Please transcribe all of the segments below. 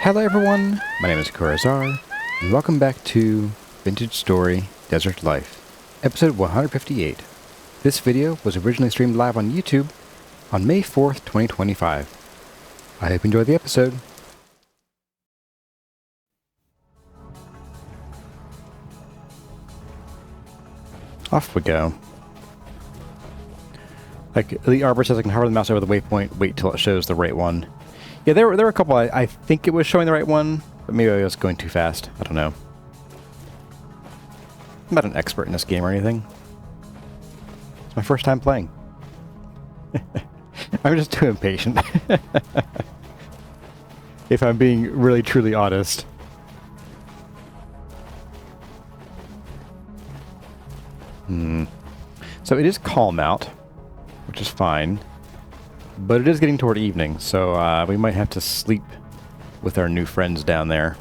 Hello everyone, my name is Kurazar, and welcome back to Vintage Story Desert Life, episode 158. This video was originally streamed live on YouTube on May 4th, 2025. I hope you enjoy the episode. Off we go. Like, the arbor says I can hover the mouse over the waypoint, wait till it shows the right one. Yeah, there were a couple, I think it was showing the right one, but maybe I was going too fast. I don't know. I'm not an expert in this game or anything. It's my first time playing. I'm just too impatient. If I'm being really, truly honest. So it is calm out, which is fine. But it is getting toward evening, so we might have to sleep with our new friends down there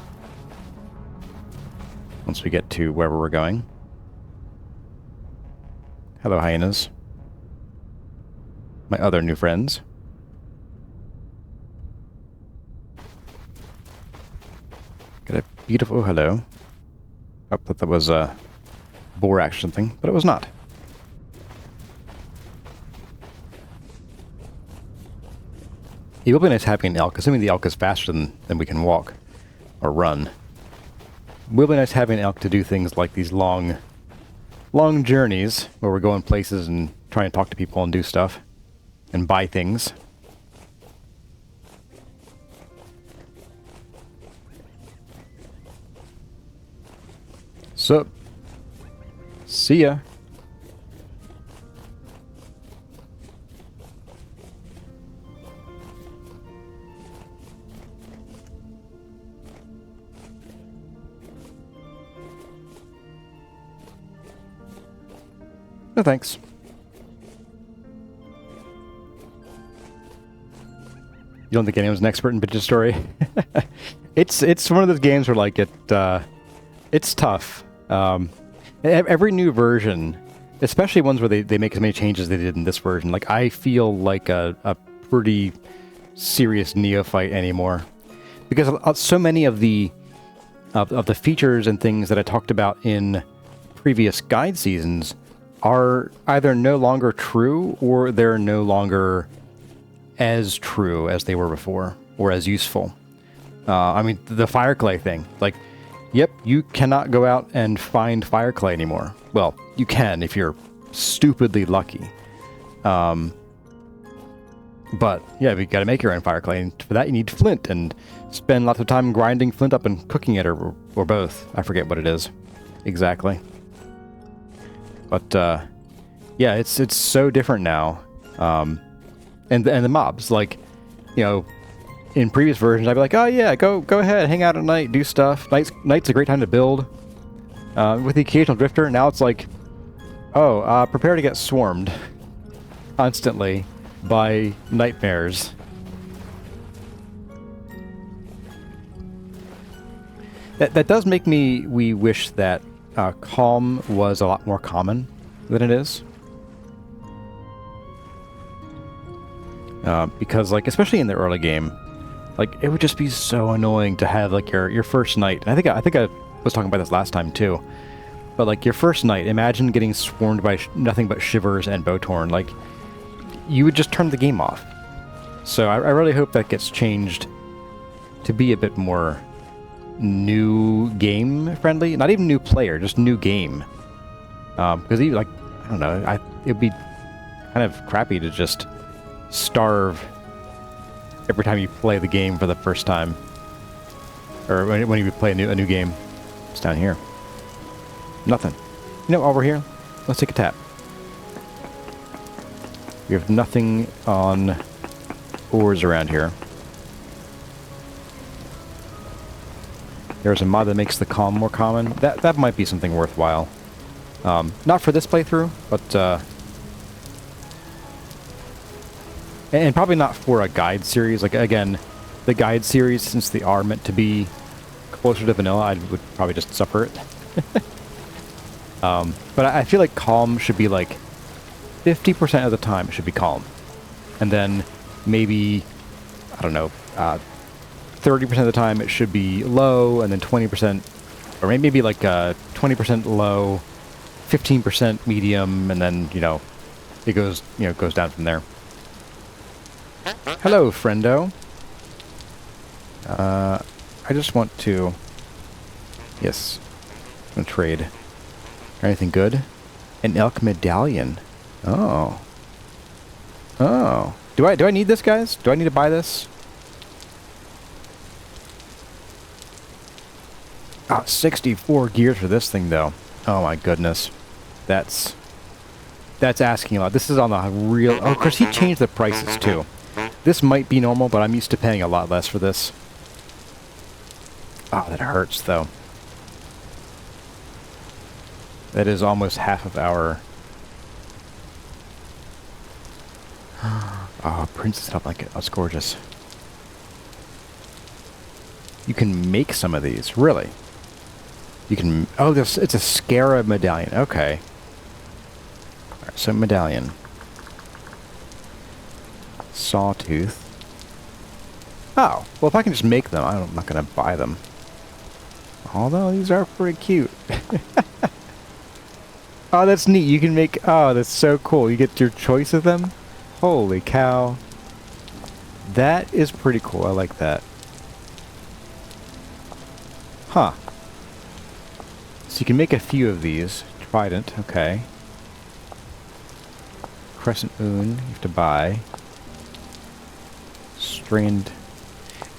once we get to wherever we're going. Hello, hyenas. My other new friends. Got a beautiful... Oh, hello. I thought that was a borax or something, but it was not. It will be nice having an elk, assuming the elk is faster than we can walk or run. It will be nice having an elk to do things like these long journeys where we're going places and trying to talk to people and do stuff and buy things. So, see ya. No thanks. You don't think anyone's an expert in Vintage Story? It's one of those games where like it's tough. Every new version, especially ones where they make as many changes as they did in this version, like I feel like a pretty serious neophyte anymore, because so many of the features and things that I talked about in previous guide seasons are either no longer true or they're no longer as true as they were before or as useful. I mean, the fire clay thing, like, yep, you cannot go out and find fire clay anymore. Well, you can if you're stupidly lucky. But yeah, you gotta make your own fire clay, and for that you need flint and spend lots of time grinding flint up and cooking it, or both. I forget what it is exactly. But yeah, it's so different now. And the mobs, like, you know, in previous versions I'd be like, oh yeah, go ahead, hang out at night, do stuff. Night's a great time to build. With the occasional drifter, now it's like, oh, prepare to get swarmed constantly by nightmares. That does make we wish that calm was a lot more common than it is. Because, like, especially in the early game, like, it would just be so annoying to have, like, your first night. And I think I was talking about this last time, too. But, like, your first night, imagine getting swarmed by nothing but shivers and bowtorn. Like, you would just turn the game off. So I really hope that gets changed to be a bit more new game friendly. Not even new player, just new game. Because even, like, I don't know, it'd be kind of crappy to just starve every time you play the game for the first time, or when you play a new game. It's down here. Nothing. You know, while we're here, let's take a tap. We have nothing on ores around here. There's a mod that makes the calm more common. That might be something worthwhile. Not for this playthrough, but and probably not for a guide series. Like, again, the guide series, since they are meant to be closer to vanilla, I would probably just suffer it. But I feel like calm should be like 50% of the time it should be calm. And then maybe, I don't know, 30% of the time it should be low, and then 20%, or maybe like 20% low, 15% medium, and then, you know, it goes, you know, goes down from there. Hello, friendo. I just want to, yes, I'm gonna trade. Anything good? An elk medallion. Oh. Oh. Do I need this, guys? Do I need to buy this? Ah, 64 gears for this thing, though. Oh my goodness. That's asking a lot. This is on the real... Oh, of course, he changed the prices, too. This might be normal, but I'm used to paying a lot less for this. Oh, that hurts, though. That is almost half of our... Oh, Princess Top Blanket. That's gorgeous. You can make some of these, really. You can... Oh, this, it's a Scarab medallion. Okay. Alright, so medallion. Sawtooth. Oh, well, if I can just make them, I'm not going to buy them. Although, these are pretty cute. Oh, that's neat. You can make... Oh, that's so cool. You get your choice of them? Holy cow. That is pretty cool. I like that. Huh. So you can make a few of these. Trident, okay. Crescent moon, you have to buy. Strand.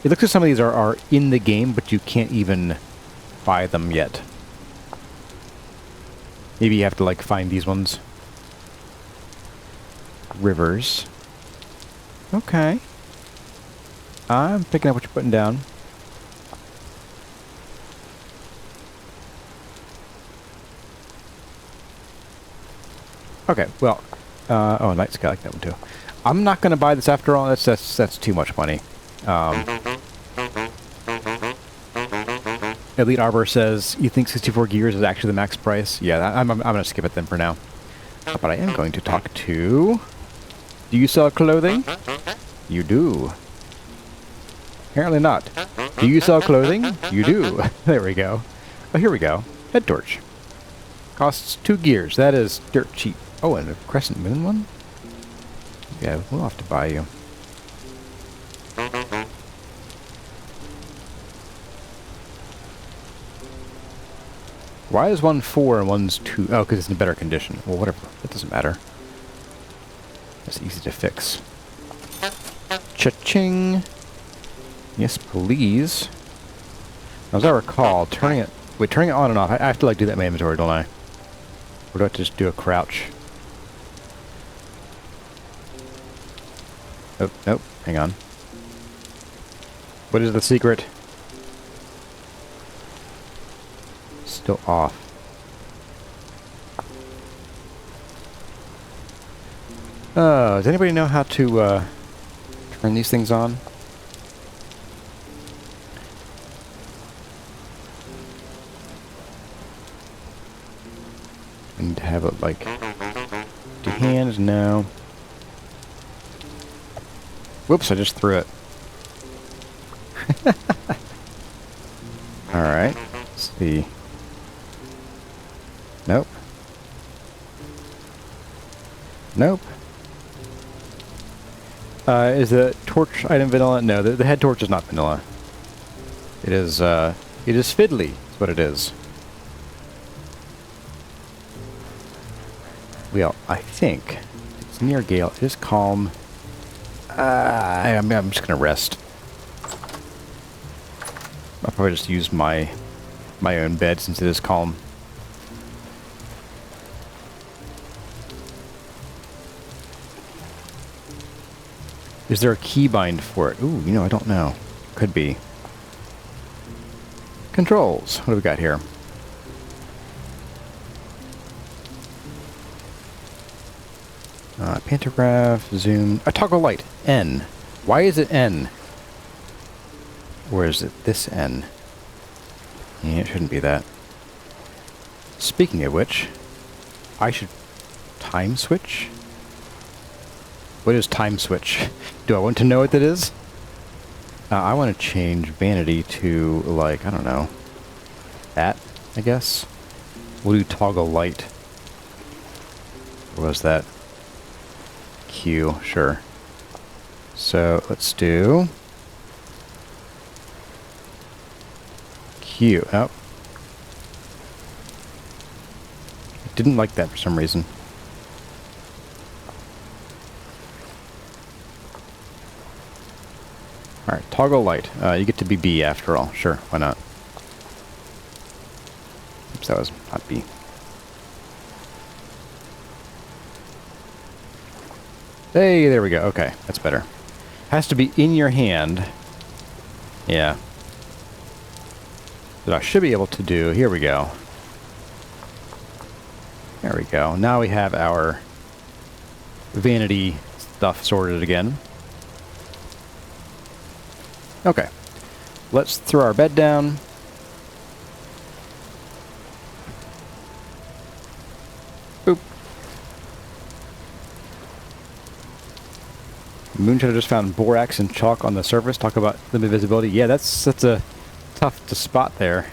It looks like some of these are in the game, but you can't even buy them yet. Maybe you have to, like, find these ones. Rivers. Okay. I'm picking up what you're putting down. Okay, well, oh, Night Sky, I like that one too. I'm not going to buy this after all. That's too much money. Elite Arbor says, you think 64 gears is actually the max price? Yeah, I'm going to skip it then for now. But I am going to talk to... Do you sell clothing? You do. Apparently not. Do you sell clothing? You do. There we go. Oh, here we go. Head torch. Costs 2 gears. That is dirt cheap. Oh, and a crescent moon one? Yeah, we'll have to buy you. Why is one 4 and one's 2? Oh, because it's in better condition. Well, whatever. That doesn't matter. That's easy to fix. Cha-ching! Yes, please. As I recall, turning it on and off. I have to, like, do that in my inventory, don't I? Or do I have to just do a crouch? Oh, nope. Hang on. What is the secret? Still off. Does anybody know how to turn these things on? I need to have it like... Do hands? No. Whoops, I just threw it. Alright, let's see. Nope. Nope. Is the torch item vanilla? No, the head torch is not vanilla. It is fiddly, is what it is. Well, I think it's near Gale. It is calm. I'm just gonna rest. I'll probably just use my own bed since it is calm. Is there a keybind for it? Ooh, you know, I don't know. Could be. Controls. What do we got here? Pantograph, zoom. A toggle light. N. Why is it N? Or is it this N? Yeah, it shouldn't be that. Speaking of which, I should time switch? What is time switch? Do I want to know what that is? I want to change Vanity to, like, I don't know, that, I guess. We'll do Toggle Light. What was that? Q, sure. So let's do Q. Oh. Didn't like that for some reason. Alright, Toggle Light. You get to be B after all. Sure, why not? Oops, that was not B. Hey, there we go. Okay, that's better. Has to be in your hand. Yeah. That I should be able to do. Here we go. There we go. Now we have our Vanity stuff sorted again. Okay. Let's throw our bed down. Boop. Moonshot just found borax and chalk on the surface. Talk about limited visibility. Yeah, that's a tough to spot there.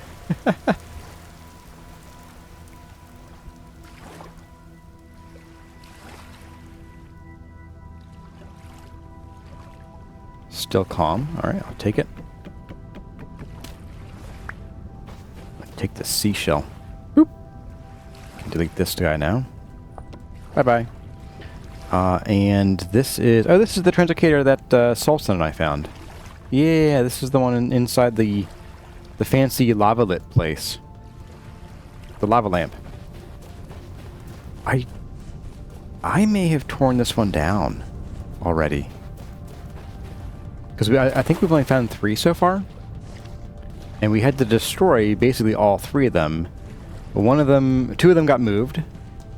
Still calm. Alright, I'll take it. I'll take the seashell. Boop. Can delete this guy now. Bye-bye. And this is... Oh, this is the Transicator that Solston and I found. Yeah, this is the one inside the fancy lava lit place. The lava lamp. I may have torn this one down already. Because I think we've only found 3 so far. And we had to destroy basically all 3 of them. But 2 of them got moved.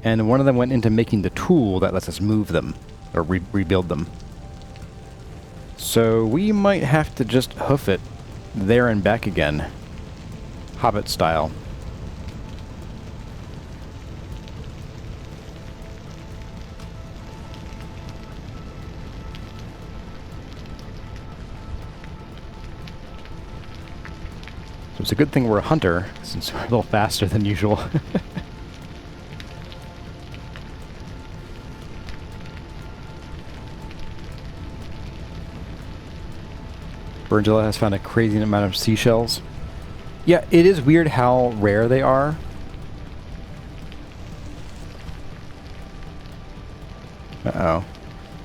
And one of them went into making the tool that lets us move them. Or rebuild them. So we might have to just hoof it there and back again. Hobbit style. So it's a good thing we're a hunter, since we're a little faster than usual. Virgila has found a crazy amount of seashells. Yeah, it is weird how rare they are. Uh-oh.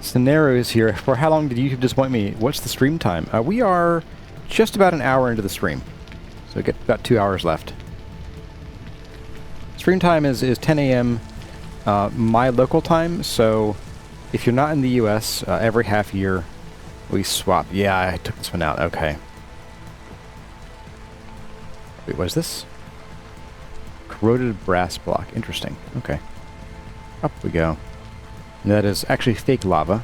Scenarios here. For how long did YouTube disappoint me? What's the stream time? We are just about an hour into the stream. So we get about 2 hours left. Stream time is 10 a.m. My local time, so if you're not in the US, every half year we swap. Yeah, I took this one out. Okay. Wait, what is this? Corroded brass block. Interesting. Okay. Up we go. And that is actually fake lava.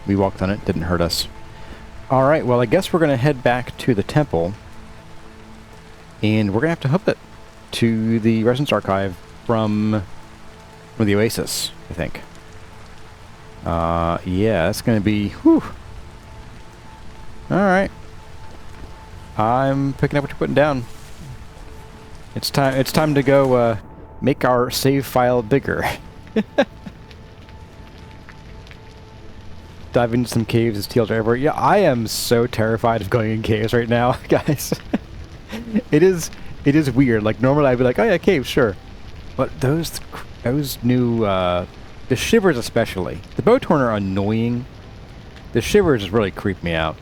We walked on it. Didn't hurt us. Alright, well I guess we're going to head back to the temple. And we're going to have to hoof it to the Residence Archive from the Oasis, I think. Yeah, that's going to be... Whew. Alright. I'm picking up what you're putting down. It's time to go make our save file bigger. Dive into some caves as teals are everywhere. Yeah, I am so terrified of going in caves right now, guys. It is weird. Like normally I'd be like, oh yeah, caves, sure. But those new the shivers especially. The Bowtorn are annoying. The shivers just really creep me out.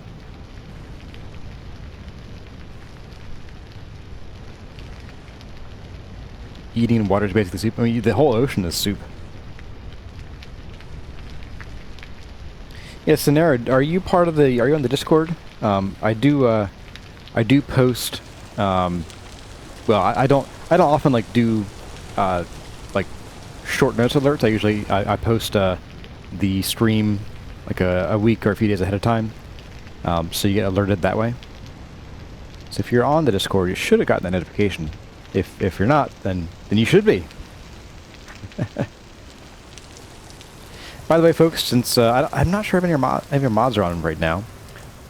Eating water is basically soup. I mean, the whole ocean is soup. Yeah, Sonera, are you part of the? Are you on the Discord? I do post. Well, I don't often like do like short notes alerts. I usually I post the stream like a week or a few days ahead of time, so you get alerted that way. So if you're on the Discord, you should have gotten that notification. If you're not, then you should be. By the way, folks, since I'm not sure if any of your mods are on right now,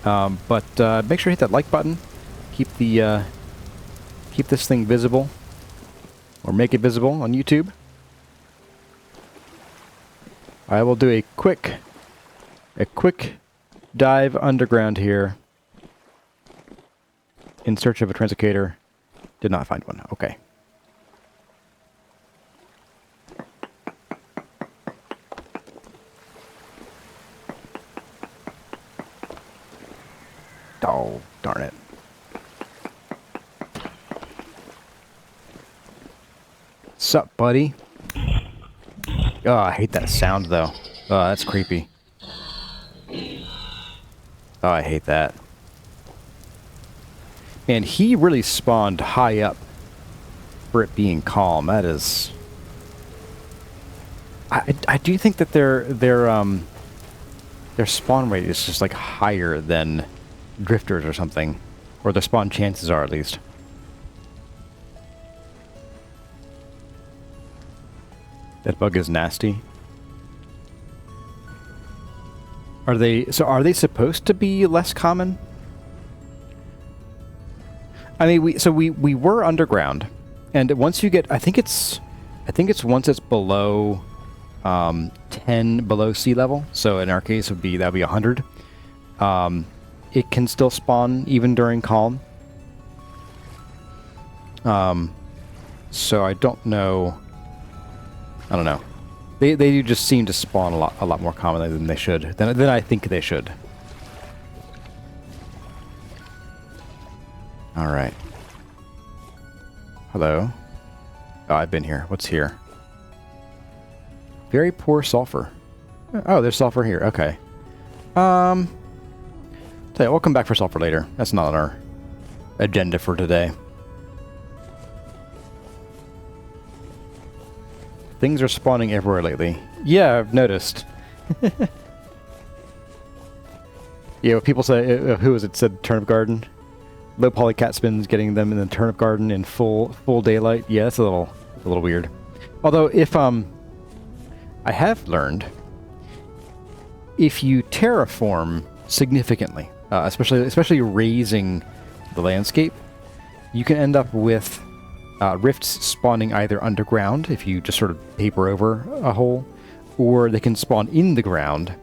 But make sure to hit that like button. Keep the keep this thing visible, or make it visible on YouTube. I will do a quick dive underground here in search of a Transicator. Did not find one. Okay. Oh, darn it. Sup, buddy? Oh, I hate that sound, though. Oh, that's creepy. Oh, I hate that. And he really spawned high up for it being calm. That is... I do think that their spawn rate is just, like, higher than drifters or something. Or their spawn chances are, at least. That bug is nasty. Are they supposed to be less common? I mean, we were underground, and once you get, I think it's once it's below 10 below sea level. So in our case, that'd be 100. It can still spawn even during calm. So I don't know. I don't know. They do just seem to spawn a lot more commonly than they should. Than I think they should. All right. Hello. Oh, I've been here. What's here? Very poor sulfur. Oh, there's sulfur here. Okay. Tell you, we'll come back for sulfur later. That's not on our agenda for today. Things are spawning everywhere lately. Yeah, I've noticed. Yeah, people say, who was it said turnip garden? Low poly cat spins getting them in the turnip garden in full daylight. Yeah, that's a little weird. Although if I have learned, if you terraform significantly, especially raising the landscape, you can end up with rifts spawning either underground, if you just sort of paper over a hole, or they can spawn in the ground.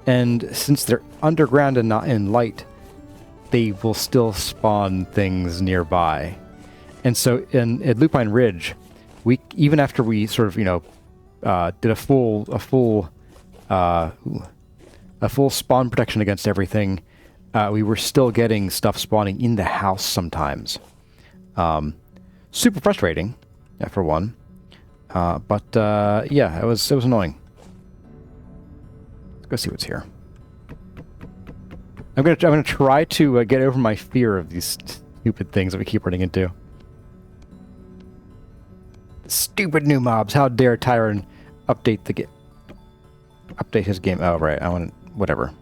And since they're underground and not in light, they will still spawn things nearby. And so at Lupine Ridge, even after we sort of, did a full spawn protection against everything, we were still getting stuff spawning in the house sometimes. Super frustrating, for one. But yeah, it was annoying. Let's go see what's here. I'm gonna try to get over my fear of these stupid things that we keep running into. Stupid new mobs! How dare Tyron update update his game? Oh right, I want whatever.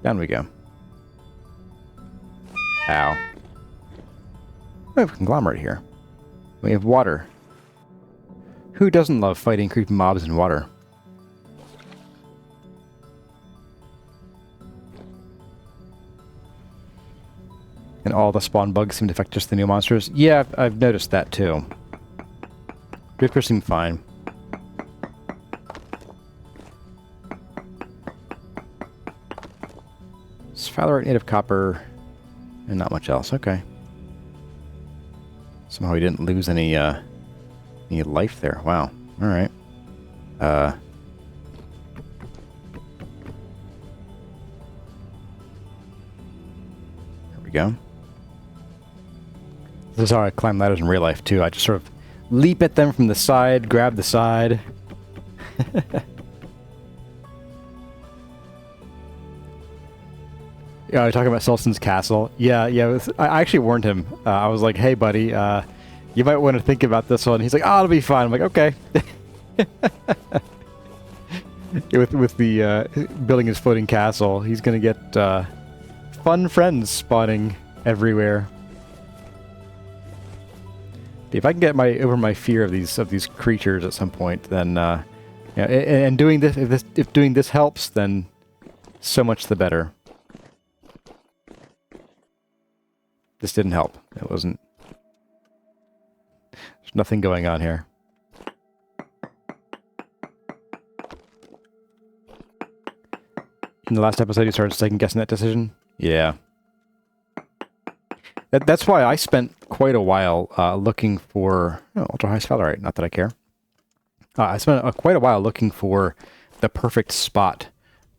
Down we go. Ow. We have a conglomerate here. We have water. Who doesn't love fighting creepy mobs in water? And all the spawn bugs seem to affect just the new monsters? Yeah, I've noticed that too. Drifters seem fine. Sphalerite, native copper, and not much else. Okay. Somehow we didn't lose any life there. Wow. All right. There we go. This is how I climb ladders in real life too. I just sort of leap at them from the side, grab the side. Yeah, we're talking about Sultan's castle. Yeah. I actually warned him. I was like, "Hey, buddy, you might want to think about this one." He's like, "Oh, it'll be fine." I'm like, "Okay." with the building his floating castle, he's gonna get fun friends spawning everywhere. If I can get over my fear of these creatures at some point, then yeah, and doing this, if doing this helps, then So much the better. This didn't help. It wasn't... There's nothing going on here. In the last episode, you started second-guessing that decision? Yeah. That's why I spent quite a while looking for... Oh, ultra-high sphalerite, not that I care. I spent quite a while looking for the perfect spot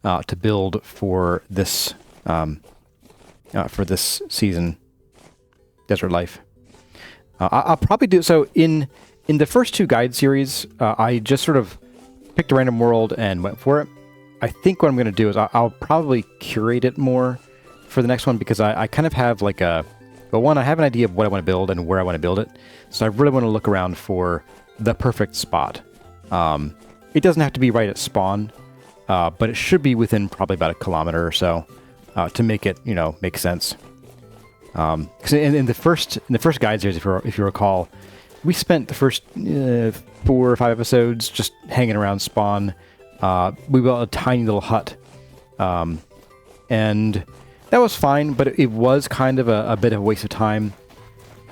to build for this season, Desert Life. I'll probably do... So in the first two guide series, I just sort of picked a random world and went for it. I think what I'm going to do is I'll probably curate it more for the next one because I kind of have like a... Well, one, I have an idea of what I want to build and where I want to build it. So I really want to look around for the perfect spot. It doesn't have to be right at spawn, but it should be within probably about 1 kilometer or so to make it, you know, make sense. Because in the first guide series, if you recall, we spent the first 4 or 5 episodes just hanging around spawn. We built a tiny little hut, and that was fine, but it was kind of a bit of a waste of time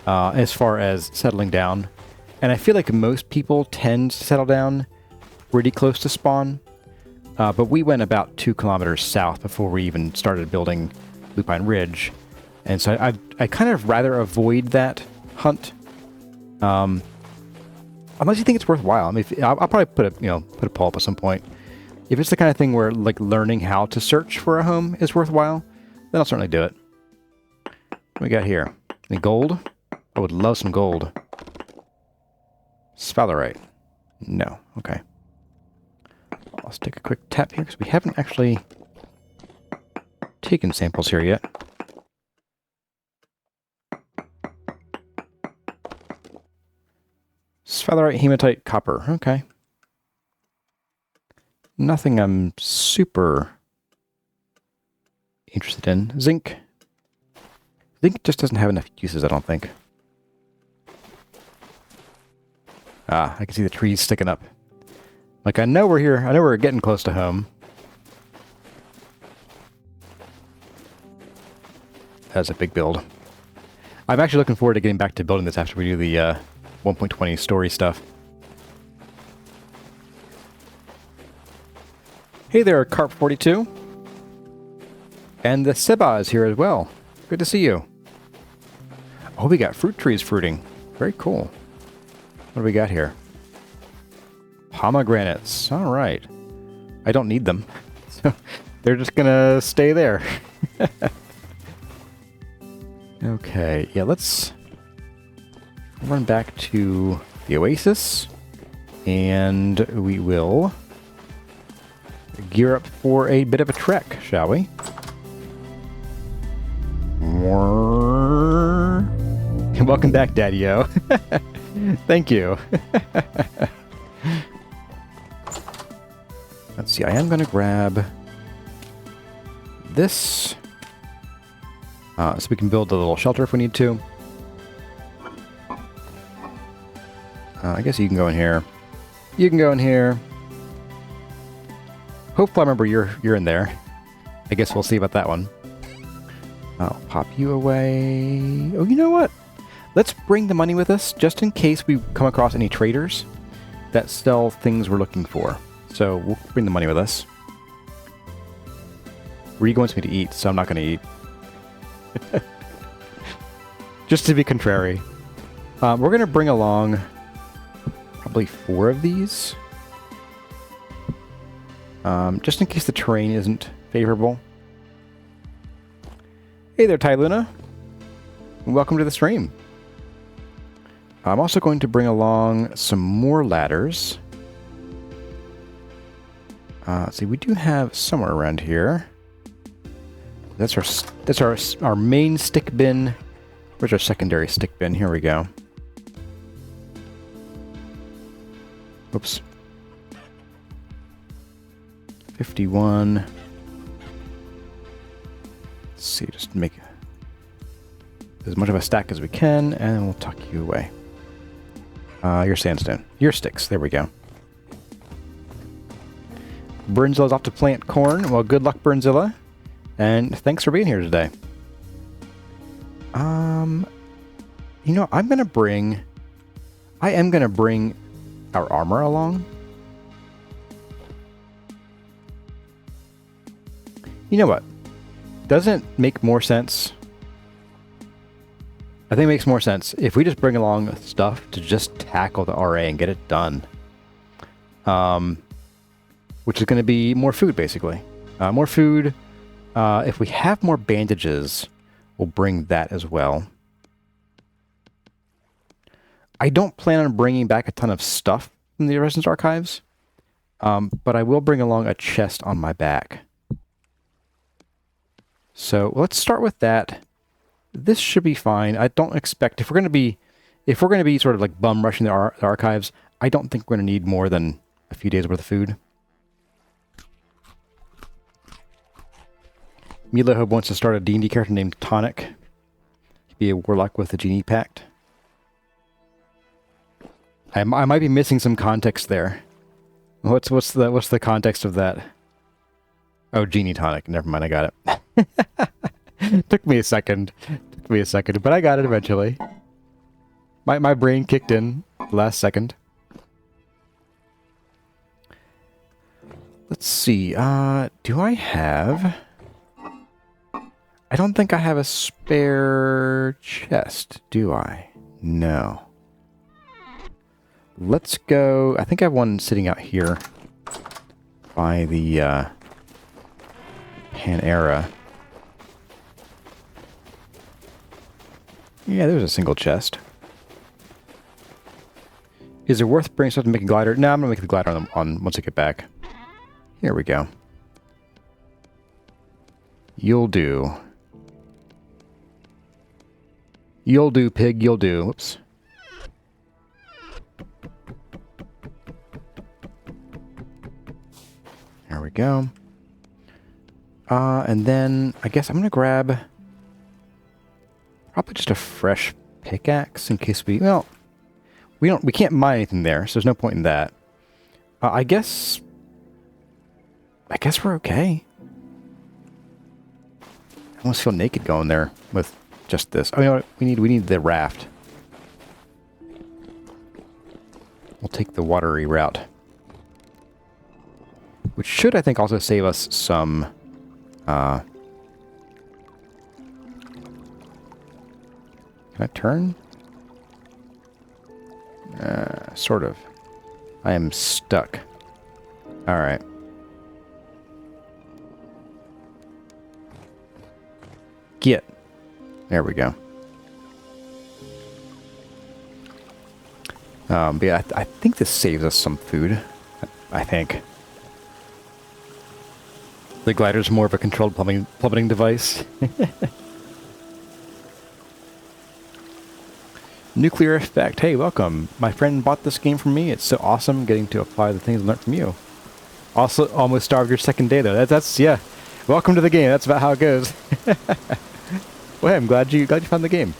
as far as settling down. And I feel like most people tend to settle down pretty close to spawn, but we went about 2 kilometers south before we even started building Lupine Ridge, and so I kind of rather avoid that hunt, unless you think it's worthwhile. I mean, I'll probably put a poll up at some point. If it's the kind of thing where like learning how to search for a home is worthwhile, then I'll certainly do it. What we got here? Any gold? I would love some gold. Sphalerite. No. Okay. Let's take a quick tap here because we haven't actually taken samples here yet. Sphalerite, hematite, copper. Okay. Nothing I'm super interested in. Zinc. Zinc just doesn't have enough uses, I don't think. Ah, I can see the trees sticking up. Like, I know we're here. I know we're getting close to home. That's a big build. I'm actually looking forward to getting back to building this after we do the 1.20 story stuff. Hey there, Carp42. And the Seba is here as well. Good to see you. Oh, we got fruit trees fruiting. Very cool. What do we got here? Pomegranates. All right. I don't need them. So they're just going to stay there. Okay. Yeah, let's run back to the Oasis. And we will gear up for a bit of a trek, shall we? And welcome back, Daddy-O. Thank you. Let's see, I am going to grab this so we can build a little shelter if we need to. I guess you can go in here. You can go in here. Hopefully I remember you're in there. I guess we'll see about that one. I'll pop you away. Oh, you know what? Let's bring the money with us, just in case we come across any traders that sell things we're looking for. So we'll bring the money with us. Ree wants me to eat, so I'm not going to eat. Just to be contrary. We're going to bring along probably 4 of these. Just in case the terrain isn't favorable. Hey there, Ty Luna. Welcome to the stream. I'm also going to bring along some more ladders. Let's see, we do have somewhere around here. That's our main stick bin. Where's our secondary stick bin? Here we go. Oops. 51. Let's see, just make as much of a stack as we can, and we'll tuck you away. Your sandstone. Your sticks. There we go. Burnzilla's off to plant corn. Well, good luck, Burnzilla. And thanks for being here today. You know, I am gonna bring our armor along. You know what? Doesn't it make more sense? I think it makes more sense if we just bring along stuff to just tackle the RA and get it done. Which is going to be more food, basically. More food. If we have more bandages, we'll bring that as well. I don't plan on bringing back a ton of stuff from the Resistance Archives, but I will bring along a chest on my back. So let's start with that. This should be fine. I don't expect, if we're going to be sort of like bum rushing the archives, I don't think we're going to need more than a few days worth of food. Mila Hope wants to start a D&D character named Tonic. Be a warlock with a genie pact. I might be missing some context there. What's the context of that? Oh, genie tonic. Never mind, I got it. Took me a second, but I got it eventually. My brain kicked in last second. Let's see. Do I have? I don't think I have a spare chest, do I? No. Let's go. I think I have one sitting out here by the Panera. Yeah, there's a single chest. Is it worth bringing stuff to make a glider? No, I'm gonna make the glider on once I get back. Here we go. You'll do. You'll do, pig. You'll do. Whoops. There we go. And then I guess I'm gonna grab probably just a fresh pickaxe in case we can't mine anything there, so there's no point in that. I guess we're okay. I almost feel naked going there with just this. Oh, you know what? We need the raft. We'll take the watery route. Which should, I think, also save us some... Can I turn? Sort of. I am stuck. Alright. Get. There we go. But yeah, I think this saves us some food. I think. The glider's more of a controlled plummeting device. Nuclear Effect. Hey, welcome. My friend bought this game from me. It's so awesome getting to apply the things I learned from you. Also, almost starved your second day, though. That's yeah. Welcome to the game. That's about how it goes. Well, hey, I'm glad you found the game.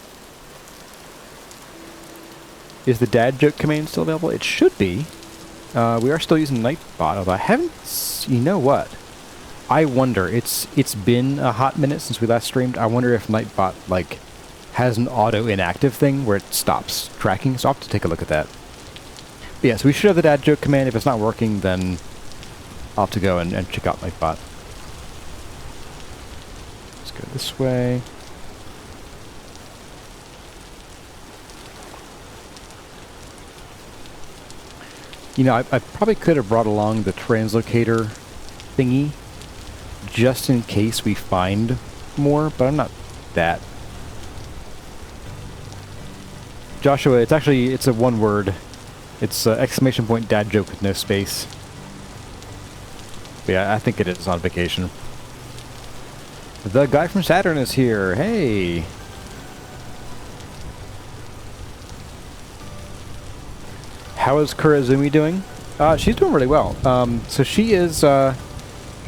Is the dad joke command still available? It should be. We are still using Nightbot, although I haven't... You know what? I wonder. It's been a hot minute since we last streamed. I wonder if Nightbot, like, has an auto-inactive thing where it stops tracking, so I'll have to take a look at that. But yeah, so we should have the dad joke command. If it's not working, then I'll have to go and check out Nightbot. Let's go this way. You know, I probably could have brought along the translocator thingy just in case we find more, but I'm not that. Joshua, it's a one word. It's exclamation point dad joke with no space. But yeah, I think it is on vacation. The guy from Saturn is here. Hey. How is Kurazumi doing? She's doing really well. So she is,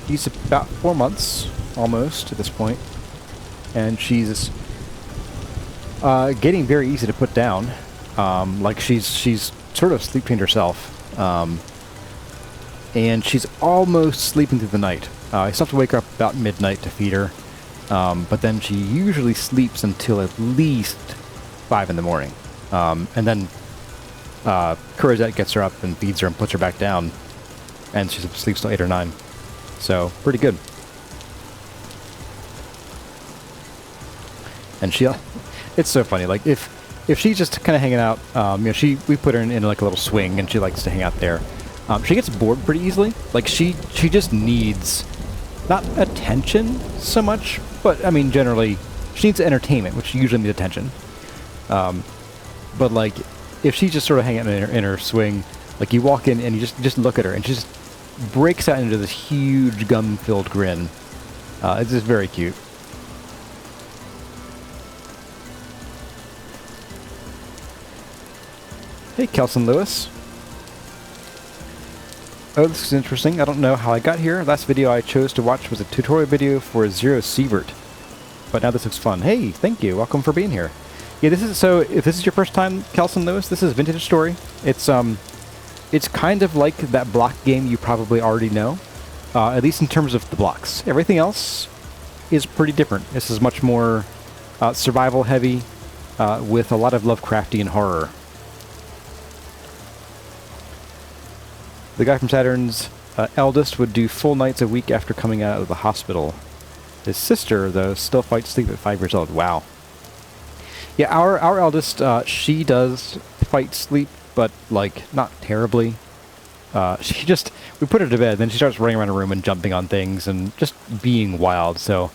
she's about 4 months, almost, at this point. And she's getting very easy to put down. Like she's sort of sleep trained herself. and she's almost sleeping through the night. I still have to wake her up about midnight to feed her, but then she usually sleeps until at least 5 in the morning. And then Crozet gets her up and feeds her and puts her back down, and she sleeps till 8 or 9. So, pretty good. And she, it's so funny, like, if she's just kind of hanging out, you know, we put her in like a little swing, and she likes to hang out there. She gets bored pretty easily. Like, she just needs, not attention so much, but, I mean, generally, she needs entertainment, which usually means attention. But, like, if she's just sort of hanging out in her swing, like, you walk in and you just look at her, and she just breaks out into this huge gum-filled grin. It's just very cute. Hey, Kelson Lewis. Oh, this is interesting. I don't know how I got here. Last video I chose to watch was a tutorial video for Zero Sievert. But now this looks fun. Hey, thank you. Welcome for being here. Yeah, this is, so if this is your first time, Kelson Lewis, this is Vintage Story. It's kind of like that block game you probably already know, at least in terms of the blocks. Everything else is pretty different. This is much more survival heavy, with a lot of Lovecraftian horror. The guy from Saturn's eldest would do full nights a week after coming out of the hospital. His sister, though, still fights sleep at 5 years old. Wow. Yeah, our eldest, she does fight sleep, but, like, not terribly. We put her to bed, then she starts running around the room and jumping on things and just being wild, so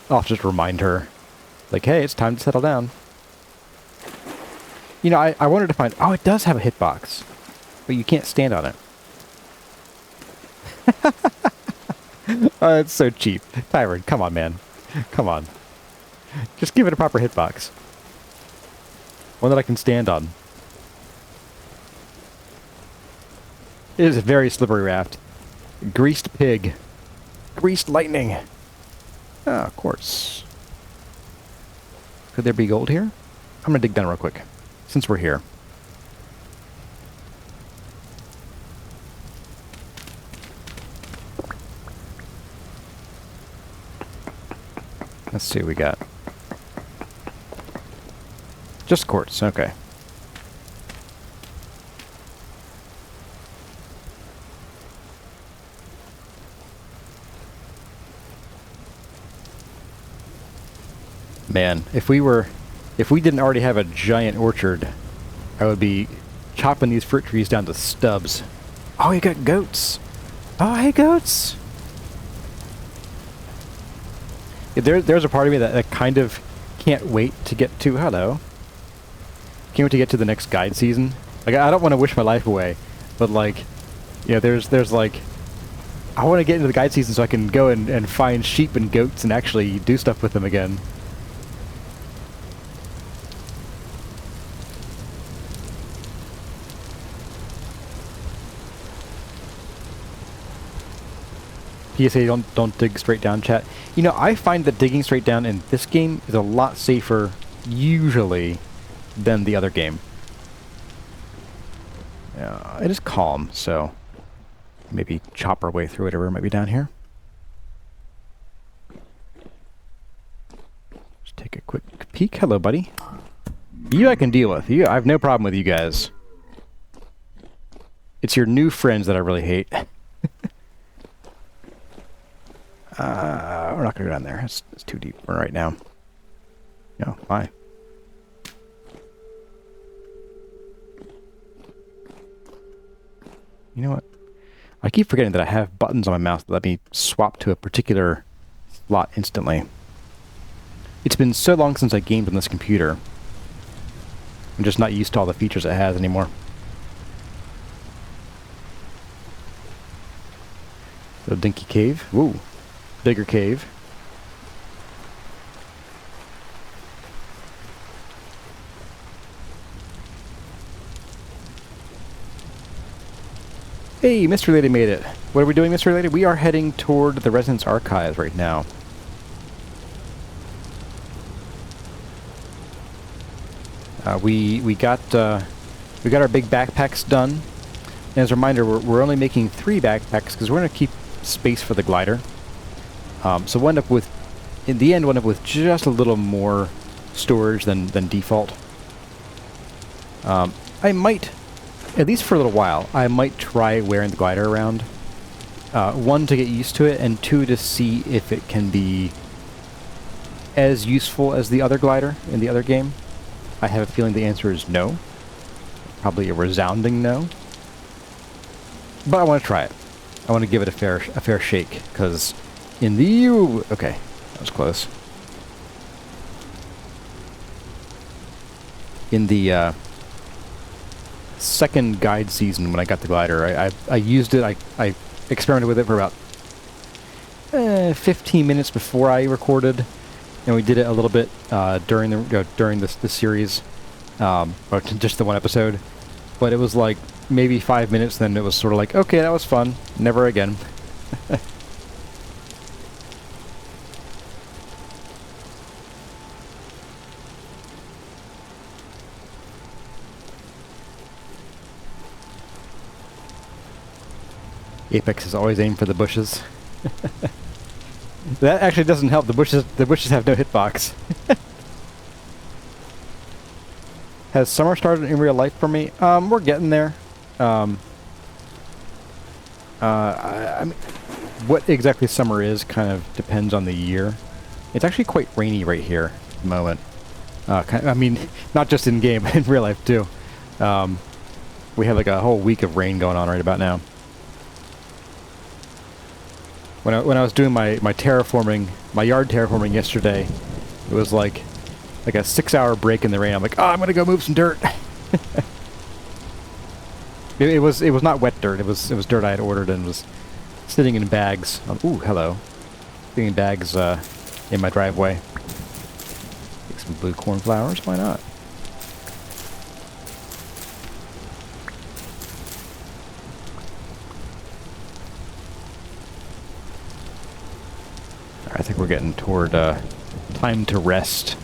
I'll just remind her, like, hey, it's time to settle down. You know, I wanted to find... Oh, it does have a hitbox, but you can't stand on it. Oh, it's so cheap. Tyrant, come on, man. Come on. Just give it a proper hitbox. One that I can stand on. It is a very slippery raft. Greased pig. Greased lightning. Ah, of course. Could there be gold here? I'm gonna dig down real quick, since we're here. Let's see what we got. Just quartz, okay. Man, if we didn't already have a giant orchard, I would be chopping these fruit trees down to stubs. Oh, you got goats. Oh, hey, goats. There's a part of me that kind of can't wait to get to... Hello. Can't wait to get to the next guide season. Like, I don't want to wish my life away, but, like, you know, there's like... I want to get into the guide season so I can go and find sheep and goats and actually do stuff with them again. PSA, don't dig straight down, chat. You know, I find that digging straight down in this game is a lot safer, usually, than the other game. It is calm, so maybe chop our way through whatever might be down here. Just take a quick peek. Hello, buddy. You I can deal with. You, I have no problem with you guys. It's your new friends that I really hate. We're not going to go down there. It's too deep for right now. No, why? You know what? I keep forgetting that I have buttons on my mouse that let me swap to a particular slot instantly. It's been so long since I gamed on this computer. I'm just not used to all the features it has anymore. The dinky cave. Woo. Bigger cave. Hey, Mystery Lady made it. What are we doing, Mystery Lady? We are heading toward the Residence Archives right now. We got our big backpacks done. And as a reminder, we're only making 3 backpacks because we're going to keep space for the glider. So we'll end up with, in the end, we'll end up with just a little more storage than default. I might, at least for a little while, I might try wearing the glider around. 1, to get used to it, and 2, to see if it can be as useful as the other glider in the other game. I have a feeling the answer is no. Probably a resounding no. But I want to try it. I want to give it a fair shake, because in the... Okay, that was close. In the second guide season, when I got the glider, I used it, I experimented with it for about 15 minutes before I recorded, and we did it a little bit during the series, or just the one episode. But it was like maybe 5 minutes, then it was sort of like, okay, that was fun, never again. Apex is always aimed for the bushes. That actually doesn't help. The bushes have no hitbox. Has summer started in real life for me? We're getting there. I mean, what exactly summer is kind of depends on the year. It's actually quite rainy right here at the moment. I mean, not just in game, but in real life too. We have like a whole week of rain going on right about now. When I was doing my terraforming, my yard terraforming yesterday, it was like a 6-hour break in the rain. I'm like, oh, I'm gonna go move some dirt. it was not wet dirt. It was dirt I had ordered and was sitting in bags. Ooh, hello. Sitting in bags in my driveway. Take some blue cornflowers. Why not? I think we're getting toward time to rest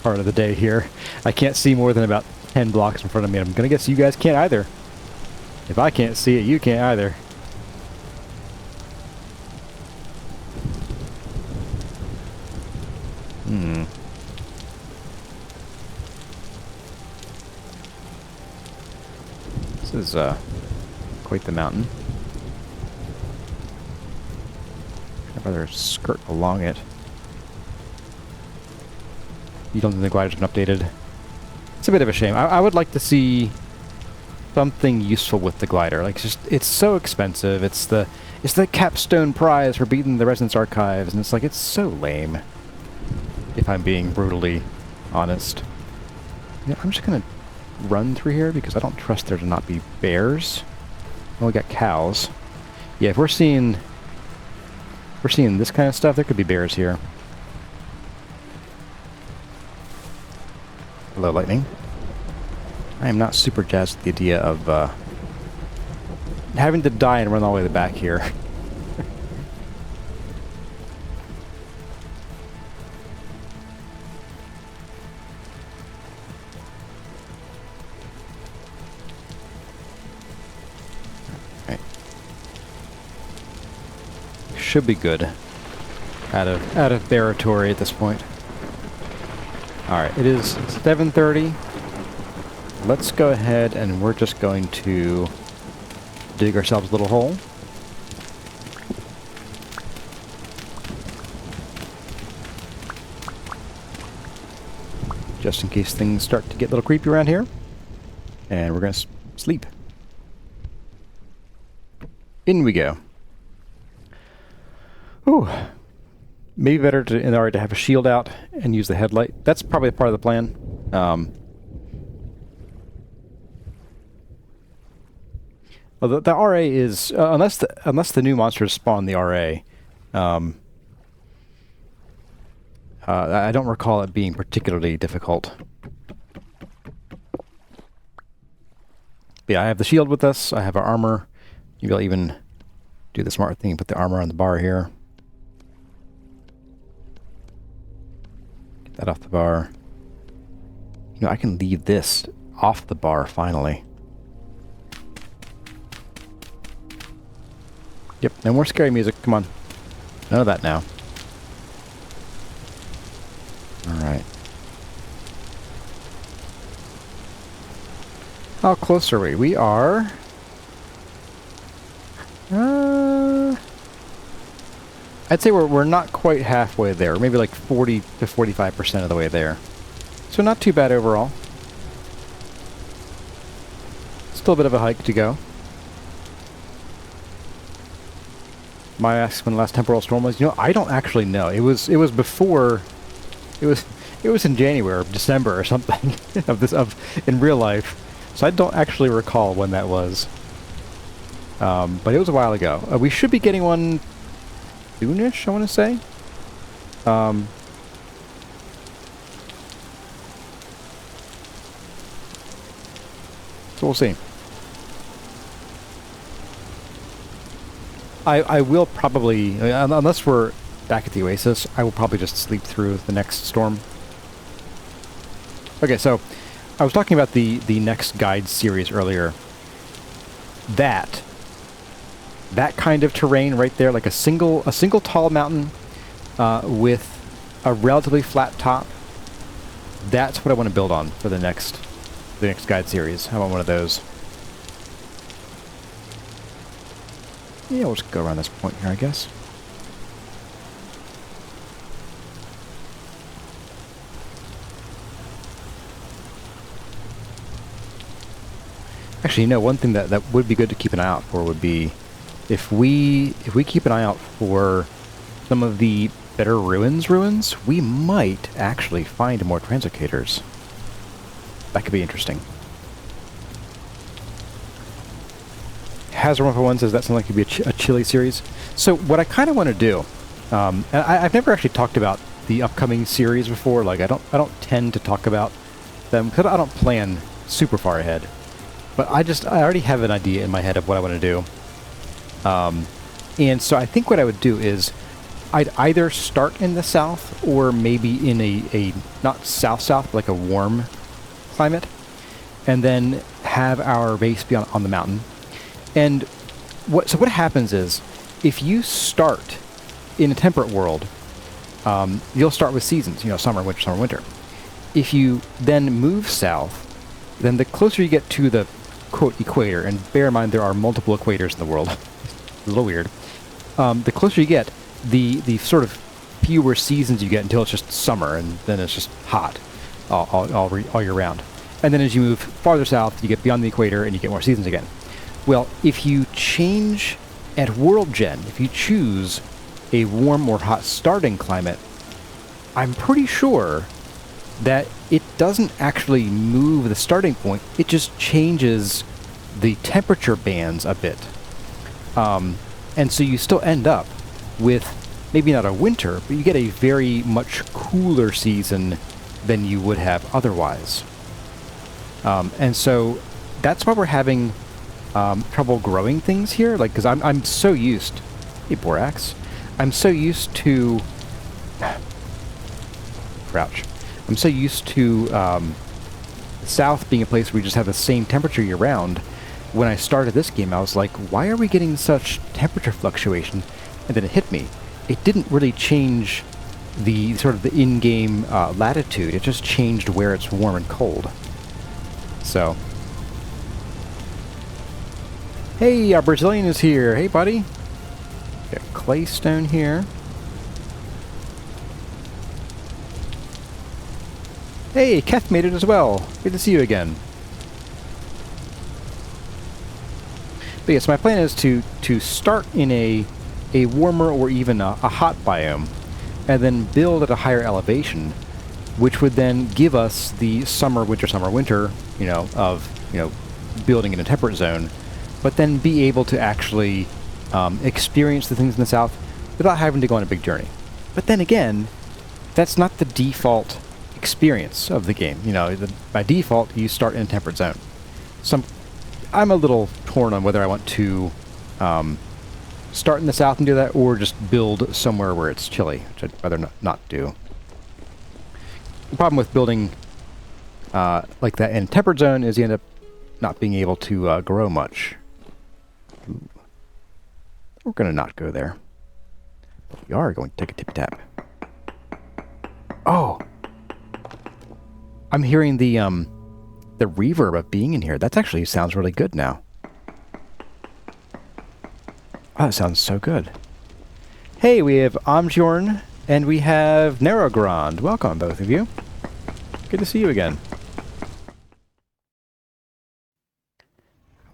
part of the day here. I can't see more than about 10 blocks in front of me. I'm gonna guess you guys can't either. If I can't see it, you can't either. This is quite the mountain. I'd rather skirt along it. You don't think the glider's been updated? It's a bit of a shame. I would like to see something useful with the glider. Like, it's so expensive. It's the capstone prize for beating the Resonance Archives, and it's so lame. If I'm being brutally honest. Yeah, I'm just gonna run through here because I don't trust there to not be bears. Oh, we got cows. Yeah, if we're seeing this kind of stuff, there could be bears here. Hello, lightning. I am not super jazzed with the idea of having to die and run all the way to the back here. Right. Should be good. Out of territory at this point. Alright, it is 7:30. Let's go ahead and we're just going to dig ourselves a little hole. Just in case things start to get a little creepy around here. And we're going to sleep. In we go. Ooh. Maybe better to have a shield out and use the headlight. That's probably part of the plan. Well, the RA is unless the new monsters spawn the RA. I don't recall it being particularly difficult. But yeah, I have the shield with us. I have our armor. Maybe I'll even do the smart thing and put the armor on the bar here. Get that off the bar. You know, I can leave this off the bar finally. Yep, no more scary music. Come on. None of that now. Alright. How close are we? We are... I'd say we're not quite halfway there. Maybe like 40 to 45% of the way there. So not too bad overall. Still a bit of a hike to go. My asks when the last temporal storm was. You know, I don't actually know. It was before. It was in January or December or something in real life. So I don't actually recall when that was. But it was a while ago. We should be getting one soonish, I want to say. So we'll see. I will probably, unless we're back at the Oasis, I will probably just sleep through the next storm. Okay, so I was talking about the next guide series earlier. That kind of terrain right there, like a single tall mountain with a relatively flat top. That's what I want to build on for the next guide series. I want one of those. Yeah, we'll just go around this point here, I guess. Actually, you know, one thing that would be good to keep an eye out for would be if we keep an eye out for some of the better ruins, we might actually find more Transicators. That could be interesting. Hazard 141 says that sounds like it could be a chili series. So what I kind of want to do, and I've never actually talked about the upcoming series before. Like I don't tend to talk about them because I don't plan super far ahead. But I already have an idea in my head of what I want to do. And so I think what I would do is I'd either start in the south or maybe in a not south, but like a warm climate, and then have our base be on the mountain. And what happens is if you start in a temperate world, you'll start with seasons, you know, summer, winter. If you then move south, then the closer you get to the quote equator, and bear in mind there are multiple equators in the world, a little weird. The closer you get, the sort of fewer seasons you get until it's just summer, and then it's just hot all year round. And then as you move farther south, you get beyond the equator and you get more seasons again. Well, if you change at World Gen, if you choose a warm or hot starting climate, I'm pretty sure that it doesn't actually move the starting point, it just changes the temperature bands a bit. And so you still end up with maybe not a winter, but you get a very much cooler season than you would have otherwise. And so that's why we're having trouble growing things here, like, because I'm so used... Hey, Borax. I'm so used to... Crouch. I'm so used to the south being a place where we just have the same temperature year-round. When I started this game, I was like, why are we getting such temperature fluctuation? And then it hit me. It didn't really change the sort of the in-game latitude. It just changed where it's warm and cold. So... Hey, our Brazilian is here. Hey, buddy. Got claystone here. Hey, Keth made it as well. Good to see you again. But yes, my plan is to start in a warmer or even a hot biome, and then build at a higher elevation, which would then give us the summer, winter, you know, of, you know, building in a temperate zone, but then be able to actually experience the things in the south without having to go on a big journey. But then again, that's not the default experience of the game. You know, by default, you start in a temperate zone. So I'm a little torn on whether I want to start in the south and do that, or just build somewhere where it's chilly, which I'd rather not do. The problem with building like that in a temperate zone is you end up not being able to grow much. Ooh. We're going to not go there. But we are going to take a tippy tap. Oh! I'm hearing the reverb of being in here. That actually sounds really good now. Oh, that sounds so good. Hey, we have Amjorn and we have Narrowgrond. Welcome, both of you. Good to see you again.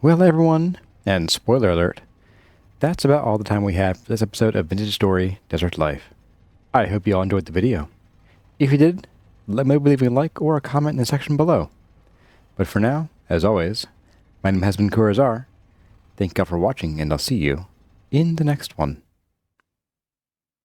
Well, everyone, and spoiler alert, that's about all the time we have for this episode of Vintage Story Desert Life. I hope you all enjoyed the video. If you did, let me leave a like or a comment in the section below. But for now, as always, my name has been Kurazar. Thank you all for watching, and I'll see you in the next one.